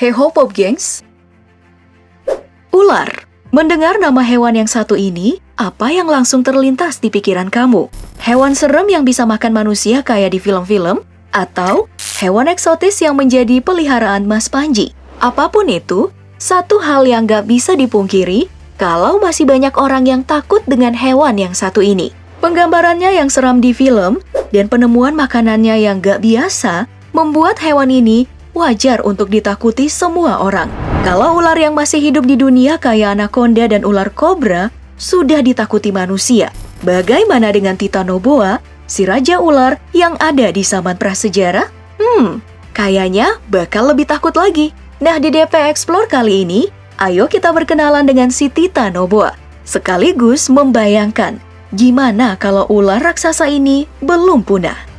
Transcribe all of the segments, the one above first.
Heho Pop Gengs. Ular. Mendengar nama hewan yang satu ini, apa yang langsung terlintas di pikiran kamu? Hewan serem yang bisa makan manusia kayak di film-film? Atau hewan eksotis yang menjadi peliharaan Mas Panji? Apapun itu, satu hal yang gak bisa dipungkiri, kalau masih banyak orang yang takut dengan hewan yang satu ini. Penggambarannya yang seram di film, dan penemuan makanannya yang gak biasa, membuat hewan ini wajar untuk ditakuti semua orang. Kalau ular yang masih hidup di dunia kayak anaconda dan ular kobra sudah ditakuti manusia, bagaimana dengan Titanoboa, si raja ular yang ada di zaman prasejarah? Kayaknya bakal lebih takut lagi. Nah, di DP Explore kali ini, ayo kita berkenalan dengan si Titanoboa, sekaligus membayangkan gimana kalau ular raksasa ini belum punah.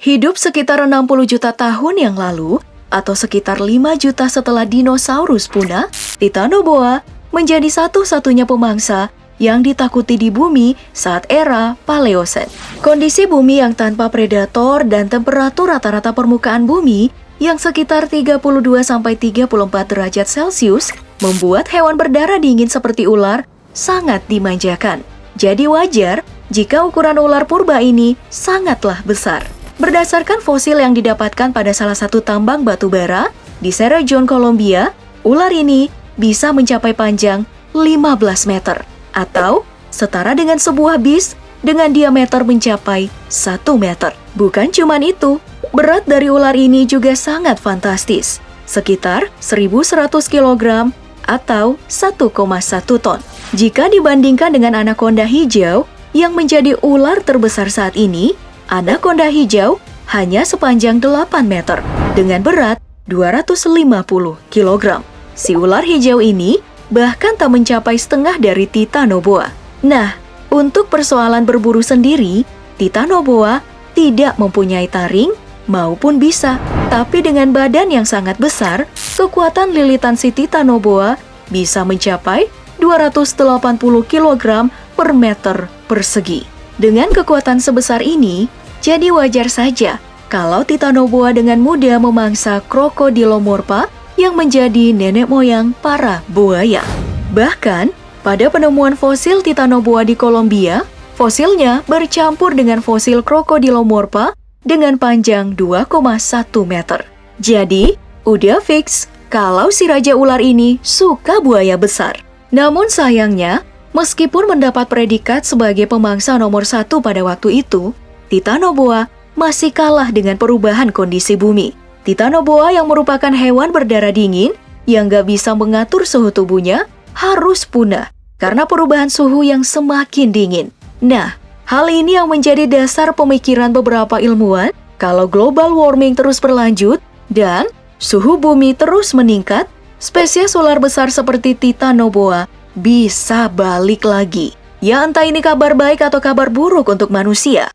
Hidup sekitar 60 juta tahun yang lalu, atau sekitar 5 juta setelah dinosaurus punah, Titanoboa menjadi satu-satunya pemangsa yang ditakuti di bumi saat era Paleosen. Kondisi bumi yang tanpa predator dan temperatur rata-rata permukaan bumi yang sekitar 32-34 derajat Celcius membuat hewan berdarah dingin seperti ular sangat dimanjakan. Jadi wajar jika ukuran ular purba ini sangatlah besar. Berdasarkan fosil yang didapatkan pada salah satu tambang batu bara di Sierra Leone, Kolombia, ular ini bisa mencapai panjang 15 meter atau setara dengan sebuah bis dengan diameter mencapai 1 meter. Bukan cuman itu, berat dari ular ini juga sangat fantastis, sekitar 1.100 kg atau 1,1 ton. Jika dibandingkan dengan anaconda hijau yang menjadi ular terbesar saat ini, anaconda hijau hanya sepanjang 8 meter dengan berat 250 kg. Si ular hijau ini bahkan tak mencapai setengah dari Titanoboa. Nah, untuk persoalan berburu sendiri, Titanoboa tidak mempunyai taring maupun bisa. Tapi dengan badan yang sangat besar, kekuatan lilitan si Titanoboa bisa mencapai 280 kg per meter persegi. Dengan kekuatan sebesar ini, jadi wajar saja kalau Titanoboa dengan mudah memangsa Crocodylomorpha yang menjadi nenek moyang para buaya. Bahkan, pada penemuan fosil Titanoboa di Kolombia, fosilnya bercampur dengan fosil Crocodylomorpha dengan panjang 2,1 meter. Jadi, udah fix kalau si raja ular ini suka buaya besar. Namun sayangnya, meskipun mendapat predikat sebagai pemangsa nomor 1 pada waktu itu, Titanoboa masih kalah dengan perubahan kondisi bumi. Titanoboa yang merupakan hewan berdarah dingin yang gak bisa mengatur suhu tubuhnya harus punah karena perubahan suhu yang semakin dingin. Nah, hal ini yang menjadi dasar pemikiran beberapa ilmuwan kalau global warming terus berlanjut dan suhu bumi terus meningkat, spesies ular besar seperti Titanoboa bisa balik lagi. Ya entah ini kabar baik atau kabar buruk untuk manusia.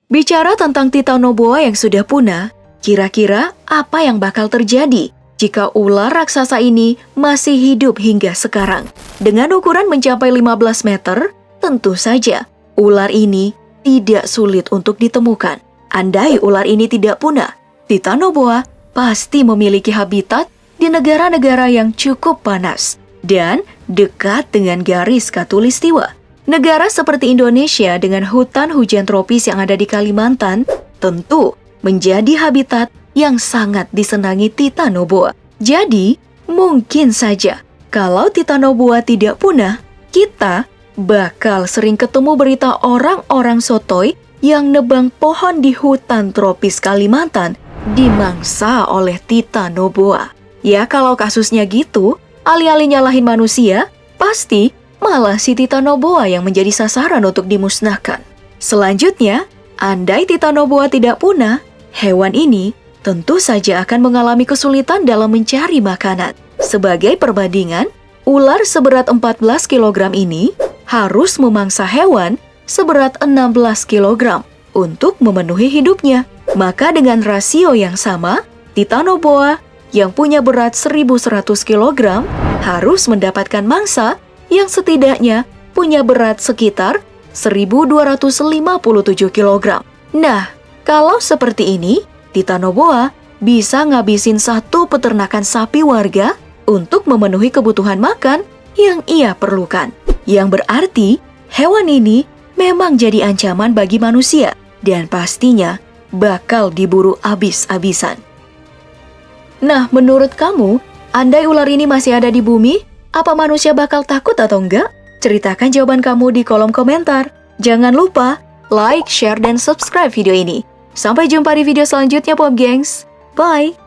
Bicara tentang Titanoboa yang sudah punah, kira-kira apa yang bakal terjadi jika ular raksasa ini masih hidup hingga sekarang? Dengan ukuran mencapai 15 meter, tentu saja ular ini tidak sulit untuk ditemukan. Andai ular ini tidak punah, Titanoboa pasti memiliki habitat di negara-negara yang cukup panas dan dekat dengan garis khatulistiwa. Negara seperti Indonesia dengan hutan hujan tropis yang ada di Kalimantan tentu menjadi habitat yang sangat disenangi Titanoboa. Jadi, mungkin saja kalau Titanoboa tidak punah, kita bakal sering ketemu berita orang-orang sotoy yang nebang pohon di hutan tropis Kalimantan dimangsa oleh Titanoboa. Ya, kalau kasusnya gitu, alih-alih nyalahin manusia, pasti malah si Titanoboa yang menjadi sasaran untuk dimusnahkan. Selanjutnya, andai Titanoboa tidak punah, hewan ini tentu saja akan mengalami kesulitan dalam mencari makanan. Sebagai perbandingan, ular seberat 14 kg ini harus memangsa hewan seberat 16 kg untuk memenuhi hidupnya. Maka dengan rasio yang sama, Titanoboa yang punya berat 1.100 kg harus mendapatkan mangsa yang setidaknya punya berat sekitar 1.257 kg. Nah, kalau seperti ini, Titanoboa bisa ngabisin satu peternakan sapi warga untuk memenuhi kebutuhan makan yang ia perlukan. Yang berarti, hewan ini memang jadi ancaman bagi manusia dan pastinya bakal diburu abis-abisan. Nah, menurut kamu, andai ular ini masih ada di bumi, apa manusia bakal takut atau enggak? Ceritakan jawaban kamu di kolom komentar. Jangan lupa like, share, dan subscribe video ini. Sampai jumpa di video selanjutnya, Pop Gengs. Bye!